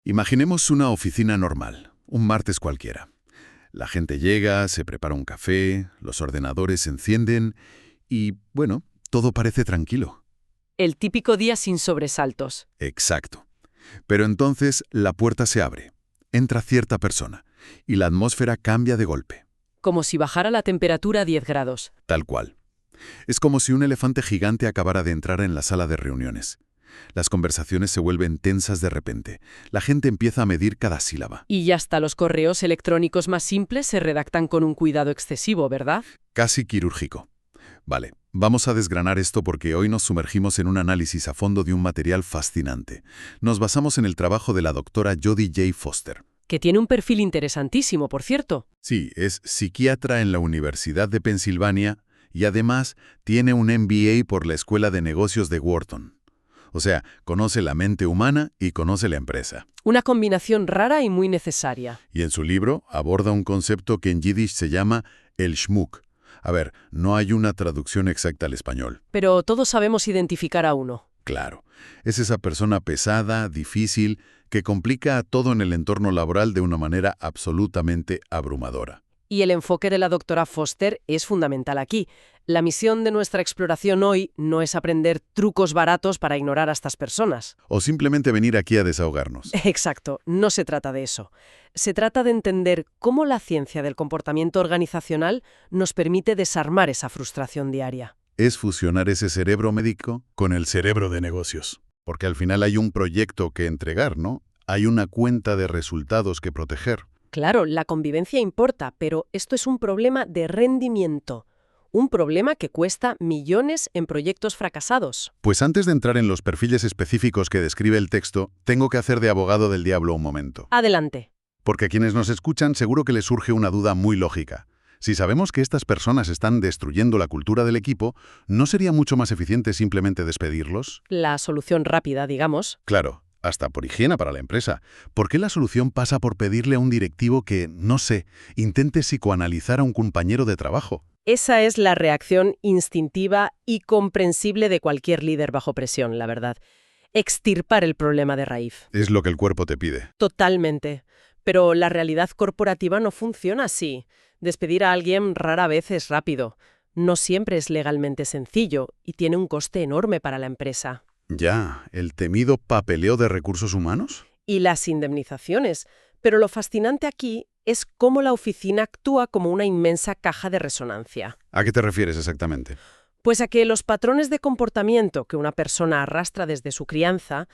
Imaginemos una oficina normal, un martes cualquiera. La gente llega, se prepara un café, los ordenadores se encienden y, bueno, todo parece tranquilo. El típico día sin sobresaltos. Exacto. Pero entonces la puerta se abre, entra cierta persona y la atmósfera cambia de golpe. Como si bajara la temperatura a 10 grados. Tal cual. Es como si un elefante gigante acabara de entrar en la sala de reuniones. Las conversaciones se vuelven tensas de repente. La gente empieza a medir cada sílaba. Y hasta los correos electrónicos más simples se redactan con un cuidado excesivo, ¿verdad? Casi quirúrgico. Vale, vamos a desgranar esto porque hoy nos sumergimos en un análisis a fondo de un material fascinante. Nos basamos en el trabajo de la doctora Jodie J. Foster. Que tiene un perfil interesantísimo, por cierto. Sí, es psiquiatra en la Universidad de Pensilvania y además tiene un MBA por la Escuela de Negocios de Wharton. O sea, conoce la mente humana y conoce la empresa. Una combinación rara y muy necesaria. Y en su libro aborda un concepto que en yiddish se llama el Schmuck. A ver, no hay una traducción exacta al español. Pero todos sabemos identificar a uno. Claro, es esa persona pesada, difícil, que complica todo en el entorno laboral de una manera absolutamente abrumadora. Y el enfoque de la doctora Foster es fundamental aquí. La misión de nuestra exploración hoy no es aprender trucos baratos para ignorar a estas personas. O simplemente venir aquí a desahogarnos. Exacto, no se trata de eso. Se trata de entender cómo la ciencia del comportamiento organizacional nos permite desarmar esa frustración diaria. Es fusionar ese cerebro médico con el cerebro de negocios. Porque al final hay un proyecto que entregar, ¿no? Hay una cuenta de resultados que proteger. Claro, la convivencia importa, pero esto es un problema de rendimiento. Un problema que cuesta millones en proyectos fracasados. Pues antes de entrar en los perfiles específicos que describe el texto, tengo que hacer de abogado del diablo un momento. Adelante. Porque a quienes nos escuchan seguro que les surge una duda muy lógica. Si sabemos que estas personas están destruyendo la cultura del equipo, ¿no sería mucho más eficiente simplemente despedirlos? La solución rápida, digamos. Claro, hasta por higiene para la empresa. ¿Por qué la solución pasa por pedirle a un directivo que, no sé, intente psicoanalizar a un compañero de trabajo? Esa es la reacción instintiva y comprensible de cualquier líder bajo presión, la verdad. Extirpar el problema de raíz. Es lo que el cuerpo te pide. Totalmente. Pero la realidad corporativa no funciona así. Despedir a alguien rara vez es rápido. No siempre es legalmente sencillo y tiene un coste enorme para la empresa. Ya, el temido papeleo de recursos humanos. Y las indemnizaciones. Pero lo fascinante aquí es cómo la oficina actúa como una inmensa caja de resonancia. ¿A qué te refieres exactamente? Pues a que los patrones de comportamiento que una persona arrastra desde su crianza,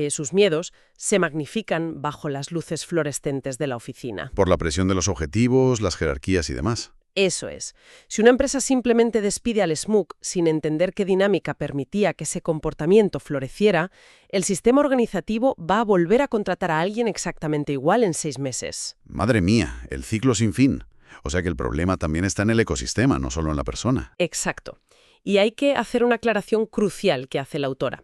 sus miedos, se magnifican bajo las luces fluorescentes de la oficina. Por la presión de los objetivos, las jerarquías y demás. Eso es. Si una empresa simplemente despide al SMUC sin entender qué dinámica permitía que ese comportamiento floreciera, el sistema organizativo va a volver a contratar a alguien exactamente igual en 6 meses. Madre mía, el ciclo sin fin. O sea que el problema también está en el ecosistema, no solo en la persona. Exacto. Y hay que hacer una aclaración crucial que hace la autora.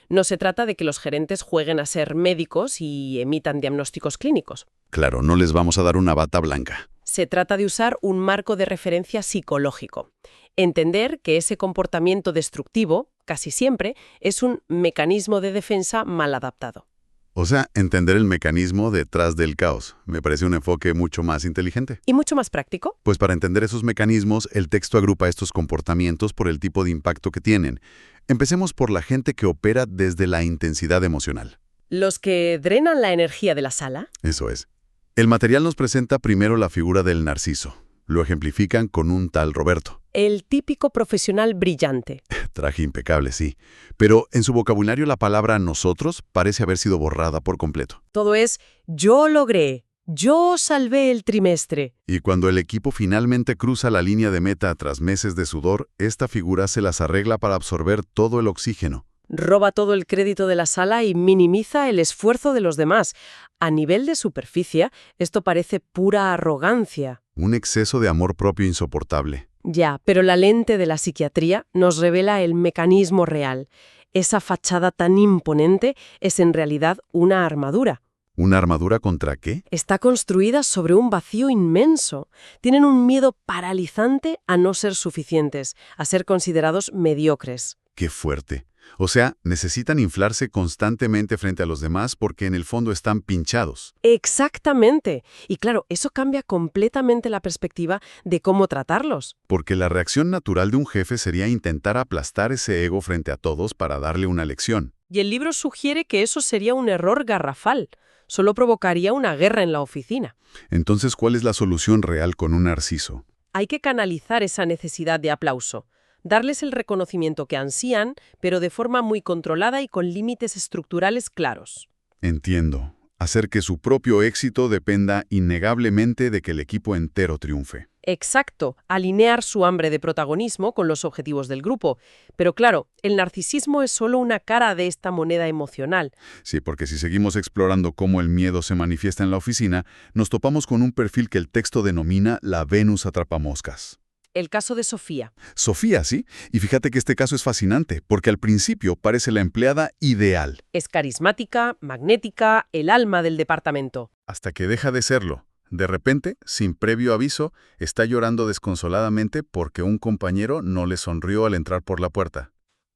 No se trata de que los gerentes jueguen a ser médicos y emitan diagnósticos clínicos. Claro, no les vamos a dar una bata blanca. Se trata de usar un marco de referencia psicológico. Entender que ese comportamiento destructivo, casi siempre, es un mecanismo de defensa mal adaptado. O sea, entender el mecanismo detrás del caos. Me parece un enfoque mucho más inteligente. ¿Y mucho más práctico? Pues para entender esos mecanismos, el texto agrupa estos comportamientos por el tipo de impacto que tienen. Empecemos por la gente que opera desde la intensidad emocional. ¿Los que drenan la energía de la sala? Eso es. El material nos presenta primero la figura del narciso. Lo ejemplifican con un tal Roberto. El típico profesional brillante. Traje impecable, sí. Pero en su vocabulario la palabra nosotros parece haber sido borrada por completo. Todo es yo logré, yo salvé el trimestre. Y cuando el equipo finalmente cruza la línea de meta tras meses de sudor, esta figura se las arregla para absorber todo el oxígeno. Roba todo el crédito de la sala y minimiza el esfuerzo de los demás. A nivel de superficie, esto parece pura arrogancia. Un exceso de amor propio insoportable. Ya, pero la lente de la psiquiatría nos revela el mecanismo real. Esa fachada tan imponente es en realidad una armadura. ¿Una armadura contra qué? Está construida sobre un vacío inmenso. Tienen un miedo paralizante a no ser suficientes, a ser considerados mediocres. Qué fuerte. O sea, necesitan inflarse constantemente frente a los demás porque en el fondo están pinchados. Exactamente. Y claro, eso cambia completamente la perspectiva de cómo tratarlos. Porque la reacción natural de un jefe sería intentar aplastar ese ego frente a todos para darle una lección. Y el libro sugiere que eso sería un error garrafal. Solo provocaría una guerra en la oficina. Entonces, ¿cuál es la solución real con un narciso? Hay que canalizar esa necesidad de aplauso. Darles el reconocimiento que ansían, pero de forma muy controlada y con límites estructurales claros. Entiendo. Hacer que su propio éxito dependa innegablemente de que el equipo entero triunfe. Exacto, alinear su hambre de protagonismo con los objetivos del grupo. Pero claro, el narcisismo es solo una cara de esta moneda emocional. Sí, porque si seguimos explorando cómo el miedo se manifiesta en la oficina, nos topamos con un perfil que el texto denomina la Venus atrapamoscas. El caso de Sofía. Sofía, ¿sí? Y fíjate que este caso es fascinante, porque al principio parece la empleada ideal, Es carismática, magnética, el alma del departamento. hasta que deja de serlo. De repente, sin previo aviso, está llorando desconsoladamente porque un compañero no le sonrió al entrar por la puerta.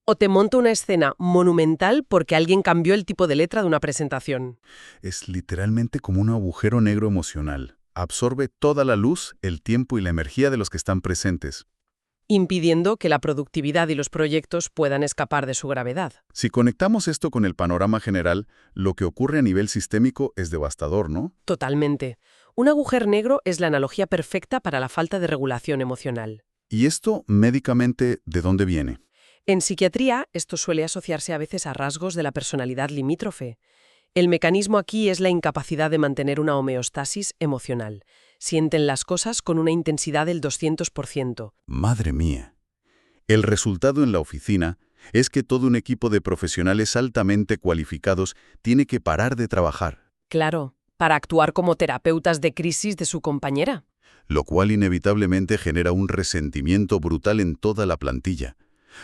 O te monta una escena monumental porque alguien cambió el tipo de letra de una presentación. Es literalmente como un agujero negro emocional. Absorbe toda la luz, el tiempo y la energía de los que están presentes. Impidiendo que la productividad y los proyectos puedan escapar de su gravedad. Si conectamos esto con el panorama general, lo que ocurre a nivel sistémico es devastador, ¿no? Totalmente. Un agujero negro es la analogía perfecta para la falta de regulación emocional. ¿Y esto, médicamente, de dónde viene? En psiquiatría, esto suele asociarse a veces a rasgos de la personalidad limítrofe. El mecanismo aquí es la incapacidad de mantener una homeostasis emocional. Sienten las cosas con una intensidad del 200%. Madre mía. El resultado en la oficina es que todo un equipo de profesionales altamente cualificados tiene que parar de trabajar, Claro, para actuar como terapeutas de crisis de su compañera. lo cual inevitablemente genera un resentimiento brutal en toda la plantilla.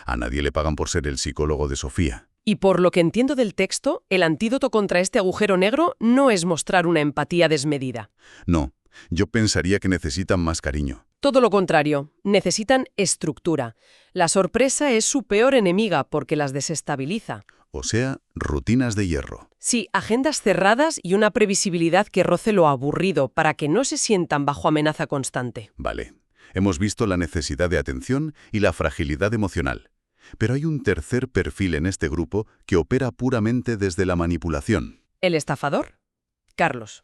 A nadie le pagan por ser el psicólogo de Sofía. Y por lo que entiendo del texto, el antídoto contra este agujero negro no es mostrar una empatía desmedida. No, yo pensaría que necesitan más cariño. Todo lo contrario, necesitan estructura. La sorpresa es su peor enemiga porque las desestabiliza. O sea, rutinas de hierro. Sí, agendas cerradas y una previsibilidad que roce lo aburrido para que no se sientan bajo amenaza constante. Vale. Hemos visto la necesidad de atención y la fragilidad emocional. Pero hay un tercer perfil en este grupo que opera puramente desde la manipulación. ¿El estafador? Carlos.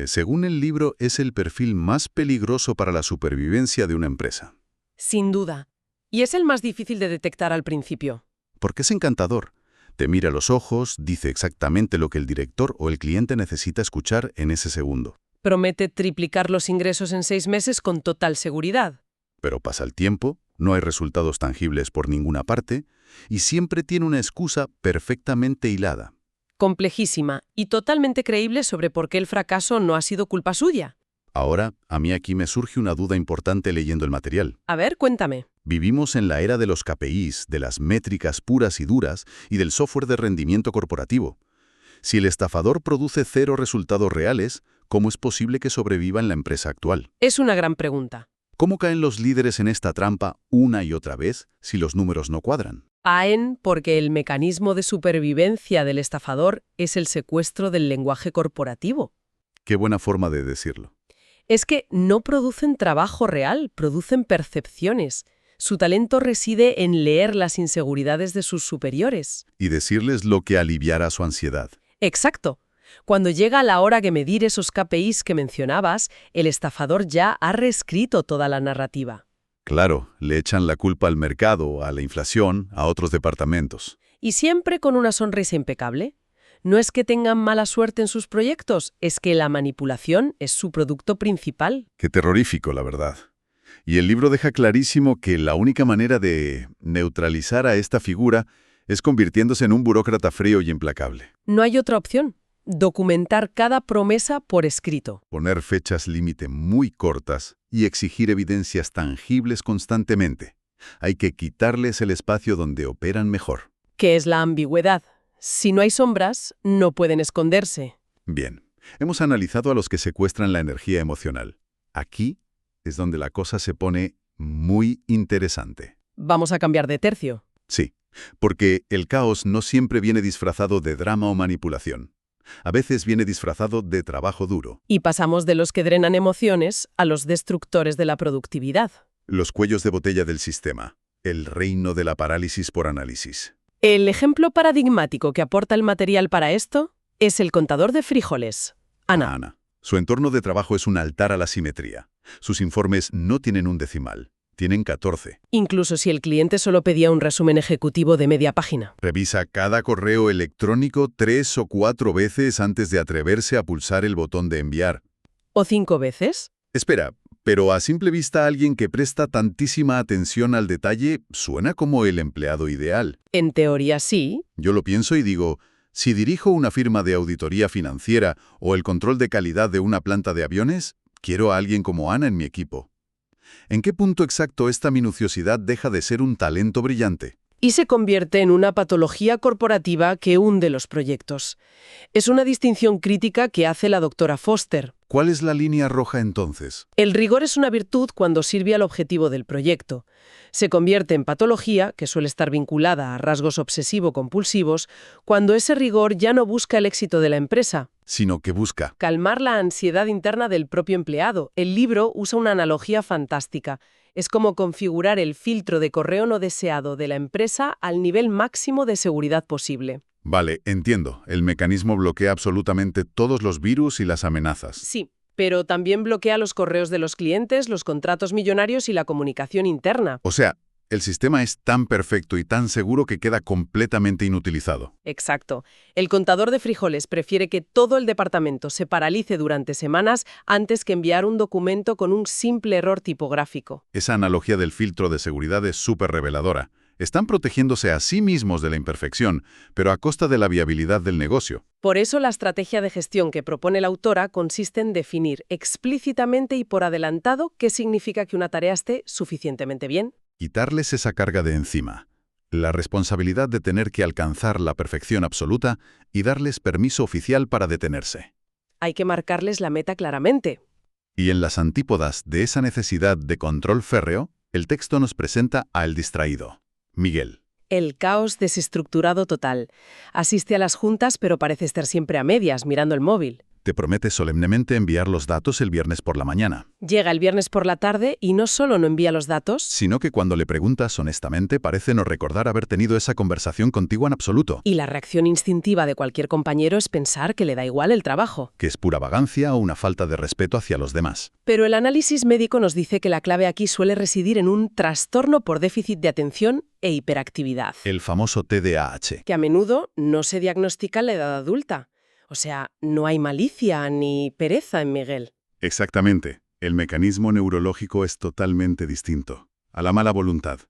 Según el libro, es el perfil más peligroso para la supervivencia de una empresa. Sin duda. Y es el más difícil de detectar al principio. Porque es encantador. Te mira a los ojos, dice exactamente lo que el director o el cliente necesita escuchar en ese segundo. Promete triplicar los ingresos en 6 meses con total seguridad. Pero pasa el tiempo, no hay resultados tangibles por ninguna parte, y siempre tiene una excusa perfectamente hilada. Complejísima y totalmente creíble sobre por qué el fracaso no ha sido culpa suya. Ahora, a mí aquí me surge una duda importante leyendo el material. A ver, cuéntame. Vivimos en la era de los KPIs, de las métricas puras y duras y del software de rendimiento corporativo. Si el estafador produce 0 resultados reales, ¿cómo es posible que sobreviva en la empresa actual? Es una gran pregunta. ¿Cómo caen los líderes en esta trampa una y otra vez si los números no cuadran? Caen porque el mecanismo de supervivencia del estafador es el secuestro del lenguaje corporativo. Qué buena forma de decirlo. Es que no producen trabajo real, producen percepciones. Su talento reside en leer las inseguridades de sus superiores. Y decirles lo que aliviará su ansiedad. Exacto. Cuando llega la hora de medir esos KPIs que mencionabas, el estafador ya ha reescrito toda la narrativa. Claro, le echan la culpa al mercado, a la inflación, a otros departamentos. Y siempre con una sonrisa impecable. No es que tengan mala suerte en sus proyectos, es que la manipulación es su producto principal. Qué terrorífico, la verdad. Y el libro deja clarísimo que la única manera de neutralizar a esta figura es convirtiéndose en un burócrata frío y implacable. No hay otra opción. Documentar cada promesa por escrito. Poner fechas límite muy cortas y exigir evidencias tangibles constantemente. Hay que quitarles el espacio donde operan mejor. ¿Qué es la ambigüedad? Si no hay sombras, no pueden esconderse. Bien, hemos analizado a los que secuestran la energía emocional. Aquí es donde la cosa se pone muy interesante. Vamos a cambiar de tercio. Sí, Porque el caos no siempre viene disfrazado de drama o manipulación. A veces viene disfrazado de trabajo duro. Y pasamos de los que drenan emociones a los destructores de la productividad. Los cuellos de botella del sistema. El reino de la parálisis por análisis. El ejemplo paradigmático que aporta el material para esto es el contador de frijoles. Ana. Ana. Su entorno de trabajo es un altar a la simetría. Sus informes no tienen un decimal, tienen 14. Incluso si el cliente solo pedía un resumen ejecutivo de media página. Revisa cada correo electrónico 3 o 4 veces antes de atreverse a pulsar el botón de enviar. ¿O 5 veces? Espera, pero a simple vista alguien que presta tantísima atención al detalle suena como el empleado ideal. En teoría sí. Yo lo pienso y digo, si dirijo una firma de auditoría financiera o el control de calidad de una planta de aviones, quiero a alguien como Ana en mi equipo. ¿En qué punto exacto esta minuciosidad deja de ser un talento brillante? Y se convierte en una patología corporativa que hunde los proyectos. Es una distinción crítica que hace la doctora Foster. ¿Cuál es la línea roja entonces? El rigor es una virtud cuando sirve al objetivo del proyecto. Se convierte en patología, que suele estar vinculada a rasgos obsesivo-compulsivos, cuando ese rigor ya no busca el éxito de la empresa, Sino que busca. calmar la ansiedad interna del propio empleado. El libro usa una analogía fantástica. Es como configurar el filtro de correo no deseado de la empresa al nivel máximo de seguridad posible. Vale, entiendo. El mecanismo bloquea absolutamente todos los virus y las amenazas. Sí, pero también bloquea los correos de los clientes, los contratos millonarios y la comunicación interna. O sea, el sistema es tan perfecto y tan seguro que queda completamente inutilizado. Exacto. El contador de frijoles prefiere que todo el departamento se paralice durante semanas antes que enviar un documento con un simple error tipográfico. Esa analogía del filtro de seguridad es súper reveladora. Están protegiéndose a sí mismos de la imperfección, pero a costa de la viabilidad del negocio. Por eso la estrategia de gestión que propone la autora consiste en definir explícitamente y por adelantado qué significa que una tarea esté suficientemente bien. Quitarles esa carga de encima, la responsabilidad de tener que alcanzar la perfección absoluta y darles permiso oficial para detenerse. Hay que marcarles la meta claramente. Y en las antípodas de esa necesidad de control férreo, el texto nos presenta al distraído, Miguel. El caos desestructurado total. Asiste a las juntas pero parece estar siempre a medias, mirando el móvil. Te promete solemnemente enviar los datos el viernes por la mañana, Llega el viernes por la tarde y no solo no envía los datos, sino que cuando le preguntas honestamente parece no recordar haber tenido esa conversación contigo en absoluto, y la reacción instintiva de cualquier compañero es pensar que le da igual el trabajo. que es pura vagancia o una falta de respeto hacia los demás. Pero el análisis médico nos dice que la clave aquí suele residir en un trastorno por déficit de atención e hiperactividad, El famoso TDAH. que a menudo no se diagnostica en la edad adulta. O sea, no hay malicia ni pereza en Miguel. Exactamente. El mecanismo neurológico es totalmente distinto. A la mala voluntad.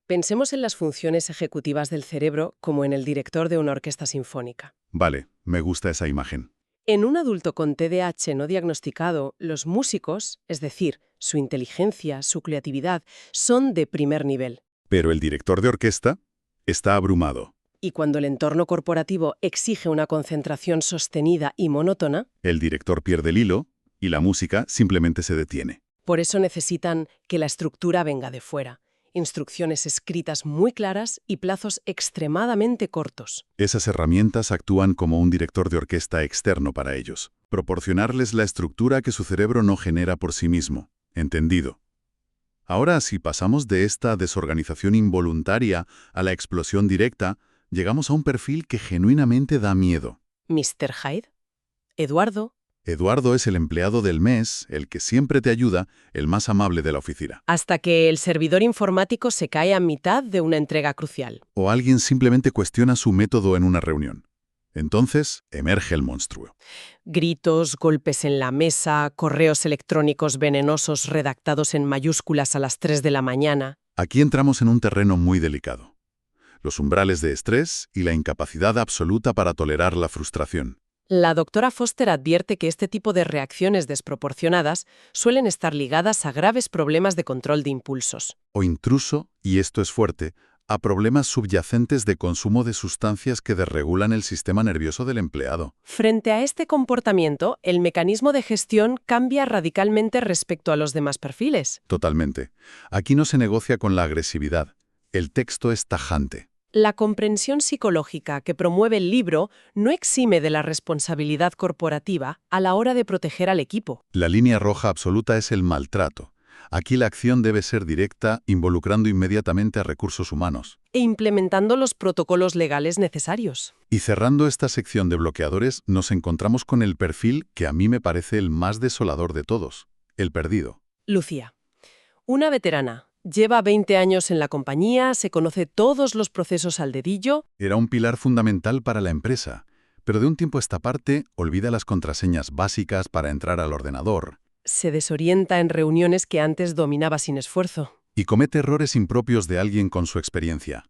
Pensemos en las funciones ejecutivas del cerebro como en el director de una orquesta sinfónica. Vale, me gusta esa imagen. En un adulto con TDAH no diagnosticado, los músicos, es decir, su inteligencia, su creatividad, son de primer nivel. Pero el director de orquesta está abrumado. Y cuando el entorno corporativo exige una concentración sostenida y monótona, El director pierde el hilo y la música simplemente se detiene. por eso necesitan que la estructura venga de fuera. Instrucciones escritas muy claras y plazos extremadamente cortos. Esas herramientas actúan como un director de orquesta externo para ellos. Proporcionarles la estructura que su cerebro no genera por sí mismo. Entendido. Ahora, si pasamos de esta desorganización involuntaria a la explosión directa, llegamos a un perfil que genuinamente da miedo. Mr. Hyde, Eduardo, Eduardo es el empleado del mes, el que siempre te ayuda, el más amable de la oficina. hasta que el servidor informático se cae a mitad de una entrega crucial. O alguien simplemente cuestiona su método en una reunión. Entonces, emerge el monstruo. Gritos, golpes en la mesa, correos electrónicos venenosos redactados en mayúsculas a las 3 de la mañana. Aquí entramos en un terreno muy delicado. Los umbrales de estrés y la incapacidad absoluta para tolerar la frustración. La doctora Foster advierte que este tipo de reacciones desproporcionadas suelen estar ligadas a graves problemas de control de impulsos. O intruso, y esto es fuerte, a problemas subyacentes de consumo de sustancias que desregulan el sistema nervioso del empleado. Frente a este comportamiento, el mecanismo de gestión cambia radicalmente respecto a los demás perfiles. Totalmente. Aquí no se negocia con la agresividad. El texto es tajante. La comprensión psicológica que promueve el libro no exime de la responsabilidad corporativa a la hora de proteger al equipo. La línea roja absoluta es el maltrato. Aquí la acción debe ser directa, involucrando inmediatamente a recursos humanos. E implementando los protocolos legales necesarios. Y cerrando esta sección de bloqueadores, nos encontramos con el perfil que a mí me parece el más desolador de todos, el perdido. Lucía, una veterana. Lleva 20 años en la compañía, se conoce todos los procesos al dedillo. Era un pilar fundamental para la empresa, pero de un tiempo a esta parte olvida las contraseñas básicas para entrar al ordenador. Se desorienta en reuniones que antes dominaba sin esfuerzo. Y comete errores impropios de alguien con su experiencia.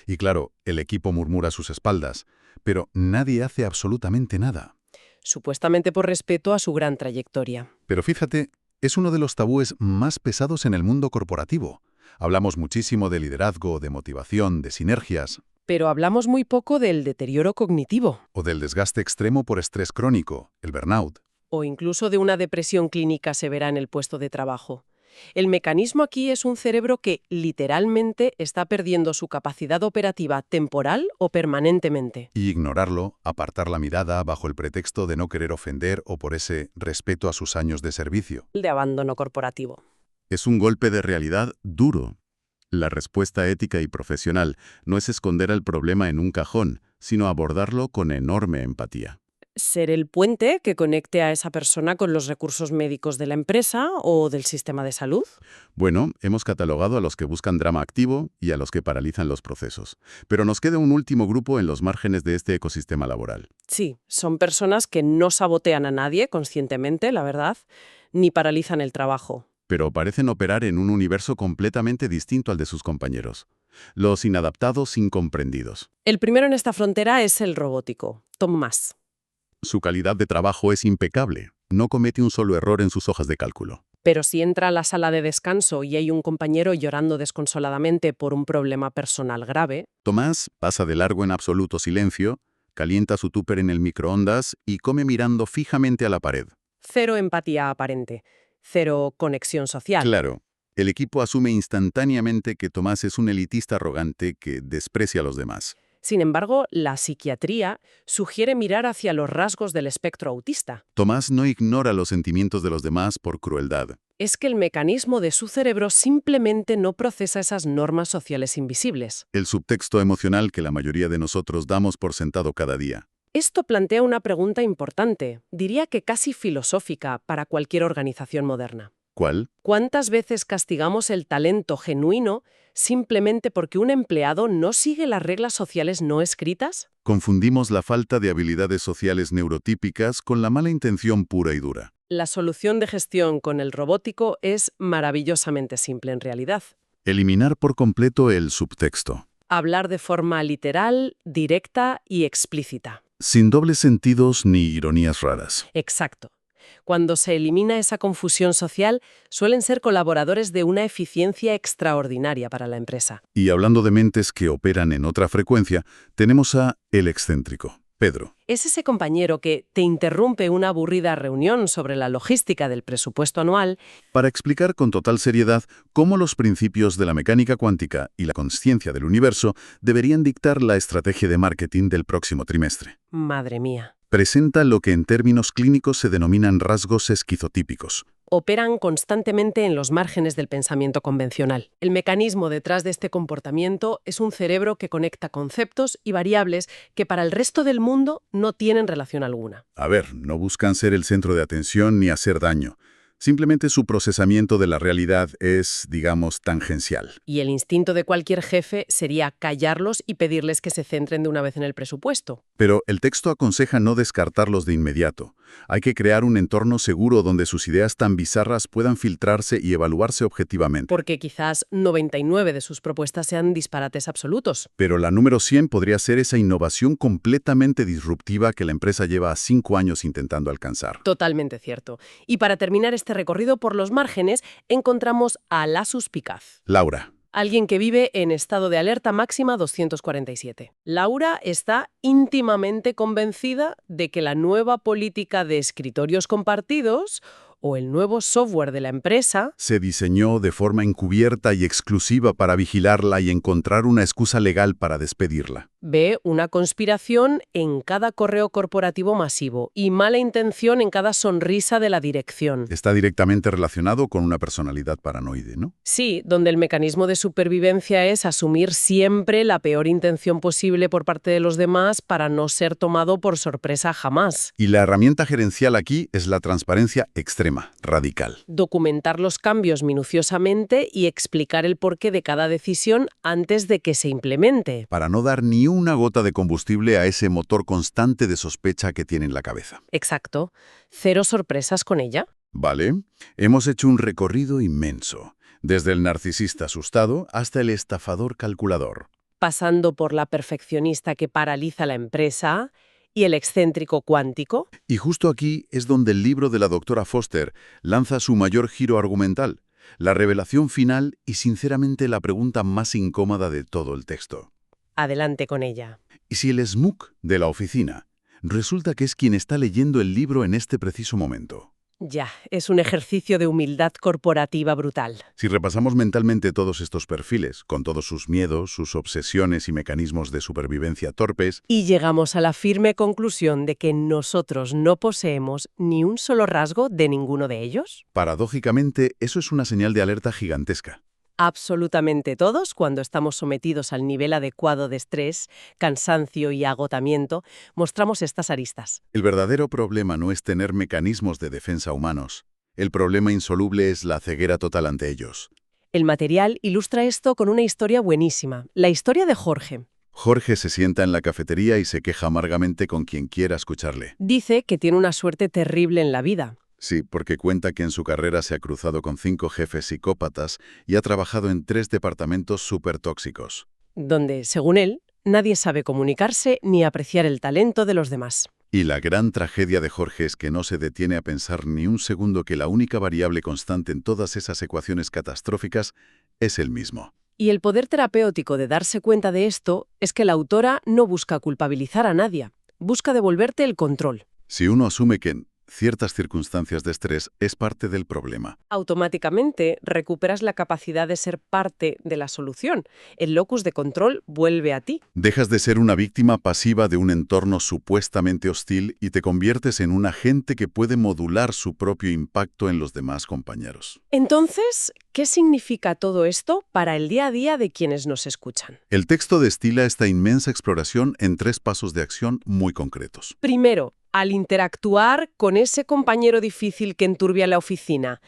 Y claro, el equipo murmura a sus espaldas, pero nadie hace absolutamente nada. Supuestamente por respeto a su gran trayectoria. Pero fíjate, es uno de los tabúes más pesados en el mundo corporativo. Hablamos muchísimo de liderazgo, de motivación, de sinergias. Pero hablamos muy poco del deterioro cognitivo. O del desgaste extremo por estrés crónico, el burnout. O incluso de una depresión clínica severa en el puesto de trabajo. El mecanismo aquí es un cerebro que, literalmente, está perdiendo su capacidad operativa temporal o permanentemente. Y ignorarlo, apartar la mirada bajo el pretexto de no querer ofender o por ese respeto a sus años de servicio. De abandono corporativo. Es un golpe de realidad duro. La respuesta ética y profesional no es esconder el problema en un cajón, sino abordarlo con enorme empatía. Ser el puente que conecte a esa persona con los recursos médicos de la empresa o del sistema de salud. Bueno, hemos catalogado a los que buscan drama activo y a los que paralizan los procesos. Pero nos queda un último grupo en los márgenes de este ecosistema laboral. Sí, son personas que no sabotean a nadie conscientemente, la verdad, ni paralizan el trabajo. Pero parecen operar en un universo completamente distinto al de sus compañeros. Los inadaptados incomprendidos. El primero en esta frontera es el robótico, Tomás. Su calidad de trabajo es impecable. No comete un solo error en sus hojas de cálculo. Pero si entra a la sala de descanso y hay un compañero llorando desconsoladamente por un problema personal grave, Tomás pasa de largo en absoluto silencio, calienta su tupper en el microondas y come mirando fijamente a la pared. cero empatía aparente, cero conexión social. Claro, el equipo asume instantáneamente que Tomás es un elitista arrogante que desprecia a los demás. Sin embargo, la psiquiatría sugiere mirar hacia los rasgos del espectro autista. Tomás no ignora los sentimientos de los demás por crueldad. Es que el mecanismo de su cerebro simplemente no procesa esas normas sociales invisibles. El subtexto emocional que la mayoría de nosotros damos por sentado cada día. Esto plantea una pregunta importante, diría que casi filosófica para cualquier organización moderna. ¿Cuál? ¿Cuántas veces castigamos el talento genuino simplemente porque un empleado no sigue las reglas sociales no escritas? Confundimos la falta de habilidades sociales neurotípicas con la mala intención pura y dura. La solución de gestión con el robótico es maravillosamente simple en realidad. Eliminar por completo el subtexto. Hablar de forma literal, directa y explícita. Sin dobles sentidos ni ironías raras. Exacto. Cuando se elimina esa confusión social, suelen ser colaboradores de una eficiencia extraordinaria para la empresa. Y hablando de mentes que operan en otra frecuencia, tenemos a el excéntrico, Pedro. Es ese compañero que te interrumpe una aburrida reunión sobre la logística del presupuesto anual Para explicar con total seriedad cómo los principios de la mecánica cuántica y la consciencia del universo deberían dictar la estrategia de marketing del próximo trimestre. Madre mía. Presenta lo que en términos clínicos se denominan rasgos esquizotípicos. Operan constantemente en los márgenes del pensamiento convencional. El mecanismo detrás de este comportamiento es un cerebro que conecta conceptos y variables que para el resto del mundo no tienen relación alguna. A ver, no buscan ser el centro de atención ni hacer daño. Simplemente su procesamiento de la realidad es, digamos, tangencial. Y el instinto de cualquier jefe sería callarlos y pedirles que se centren de una vez en el presupuesto. Pero el texto aconseja no descartarlos de inmediato. Hay que crear un entorno seguro donde sus ideas tan bizarras puedan filtrarse y evaluarse objetivamente. Porque quizás 99 de sus propuestas sean disparates absolutos. Pero la número 100 podría ser esa innovación completamente disruptiva que la empresa lleva 5 años intentando alcanzar. Totalmente cierto. Y para terminar este recorrido por los márgenes, encontramos a la suspicaz. Laura. Alguien que vive en estado de alerta máxima 247. Laura está íntimamente convencida de que la nueva política de escritorios compartidos, o el nuevo software de la empresa se diseñó de forma encubierta y exclusiva para vigilarla y encontrar una excusa legal para despedirla. ve una conspiración en cada correo corporativo masivo y mala intención en cada sonrisa de la dirección. Está directamente relacionado con una personalidad paranoide, ¿no? Sí, donde el mecanismo de supervivencia es asumir siempre la peor intención posible por parte de los demás para no ser tomado por sorpresa jamás. Y la herramienta gerencial aquí es la transparencia extrema, radical. Documentar los cambios minuciosamente y explicar el porqué de cada decisión antes de que se implemente. Para no dar ni una gota de combustible a ese motor constante de sospecha que tiene en la cabeza. Exacto. Cero sorpresas con ella. Vale, hemos hecho un recorrido inmenso, desde el narcisista asustado hasta el estafador calculador. Pasando por la perfeccionista que paraliza la empresa y el excéntrico cuántico. Y justo aquí es donde el libro de la doctora Foster lanza su mayor giro argumental, la revelación final y sinceramente la pregunta más incómoda de todo el texto. Adelante con ella. ¿Y si el SMUC de la oficina resulta que es quien está leyendo el libro en este preciso momento? Ya, es un ejercicio de humildad corporativa brutal. Si repasamos mentalmente todos estos perfiles, con todos sus miedos, sus obsesiones y mecanismos de supervivencia torpes, Y llegamos a la firme conclusión de que nosotros no poseemos ni un solo rasgo de ninguno de ellos. paradójicamente eso es una señal de alerta gigantesca. Absolutamente todos, cuando estamos sometidos al nivel adecuado de estrés, cansancio y agotamiento, mostramos estas aristas. El verdadero problema no es tener mecanismos de defensa humanos. El problema insoluble es la ceguera total ante ellos. El material ilustra esto con una historia buenísima, la historia de Jorge. Jorge se sienta en la cafetería y se queja amargamente con quien quiera escucharle. Dice que tiene una suerte terrible en la vida. Sí, porque cuenta que en su carrera se ha cruzado con 5 jefes psicópatas y ha trabajado en 3 departamentos supertóxicos. Donde, según él, nadie sabe comunicarse ni apreciar el talento de los demás. Y la gran tragedia de Jorge es que no se detiene a pensar ni un segundo que la única variable constante en todas esas ecuaciones catastróficas es él mismo. Y el poder terapéutico de darse cuenta de esto es que la autora no busca culpabilizar a nadie, busca devolverte el control. Si uno asume que en ciertas circunstancias de estrés es parte del problema, Automáticamente recuperas la capacidad de ser parte de la solución. El locus de control vuelve a ti. dejas de ser una víctima pasiva de un entorno supuestamente hostil y te conviertes en un agente que puede modular su propio impacto en los demás compañeros. Entonces, ¿qué significa todo esto para el día a día de quienes nos escuchan? El texto destila esta inmensa exploración en 3 pasos de acción muy concretos. Primero, al interactuar con ese compañero difícil que enturbia la oficina,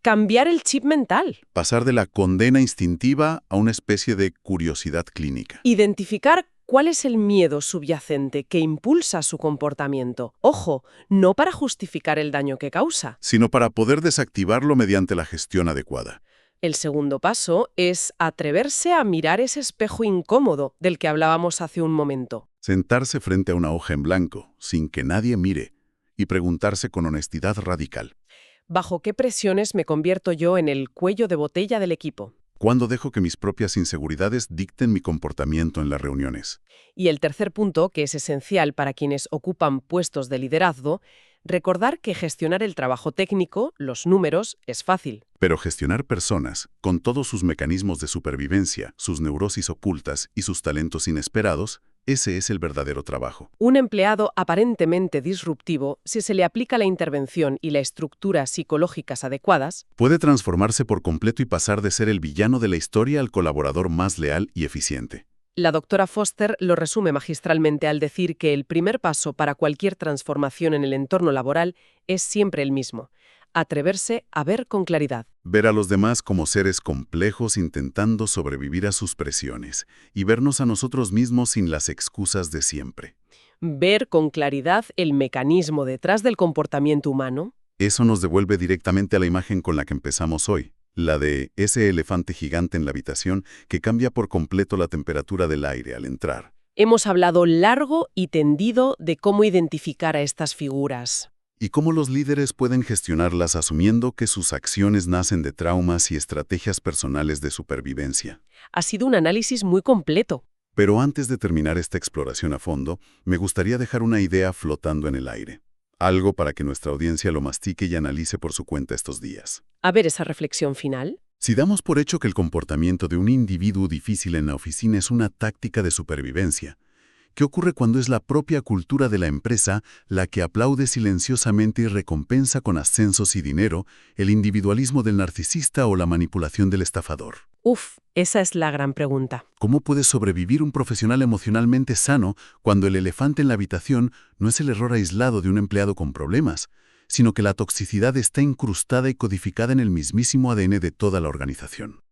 cambiar el chip mental. Pasar de la condena instintiva a una especie de curiosidad clínica. Identificar cuál es el miedo subyacente que impulsa su comportamiento. Ojo, no para justificar el daño que causa. Sino para poder desactivarlo mediante la gestión adecuada. El segundo paso es atreverse a mirar ese espejo incómodo del que hablábamos hace un momento. Sentarse frente a una hoja en blanco, sin que nadie mire, y preguntarse con honestidad radical. ¿Bajo qué presiones me convierto yo en el cuello de botella del equipo? ¿Cuándo dejo que mis propias inseguridades dicten mi comportamiento en las reuniones? Y el tercer punto, que es esencial para quienes ocupan puestos de liderazgo, recordar que gestionar el trabajo técnico, los números, es fácil. Pero gestionar personas, con todos sus mecanismos de supervivencia, sus neurosis ocultas y sus talentos inesperados, ese es el verdadero trabajo. Un empleado aparentemente disruptivo, si se le aplica la intervención y la estructura psicológicas adecuadas, Puede transformarse por completo y pasar de ser el villano de la historia al colaborador más leal y eficiente. la doctora Foster lo resume magistralmente al decir que el primer paso para cualquier transformación en el entorno laboral es siempre el mismo: atreverse a ver con claridad. Ver a los demás como seres complejos intentando sobrevivir a sus presiones y vernos a nosotros mismos sin las excusas de siempre. Ver con claridad el mecanismo detrás del comportamiento humano. Eso nos devuelve directamente a la imagen con la que empezamos hoy, la de ese elefante gigante en la habitación que cambia por completo la temperatura del aire al entrar. Hemos hablado largo y tendido de cómo identificar a estas figuras. Y cómo los líderes pueden gestionarlas asumiendo que sus acciones nacen de traumas y estrategias personales de supervivencia. Ha sido un análisis muy completo. Pero antes de terminar esta exploración a fondo, me gustaría dejar una idea flotando en el aire. Algo para que nuestra audiencia lo mastique y analice por su cuenta estos días. A ver esa reflexión final. Si damos por hecho que el comportamiento de un individuo difícil en la oficina es una táctica de supervivencia, ¿qué ocurre cuando es la propia cultura de la empresa la que aplaude silenciosamente y recompensa con ascensos y dinero el individualismo del narcisista o la manipulación del estafador? Uf, esa es la gran pregunta. ¿Cómo puede sobrevivir un profesional emocionalmente sano cuando el elefante en la habitación no es el error aislado de un empleado con problemas, sino que la toxicidad está incrustada y codificada en el mismísimo ADN de toda la organización?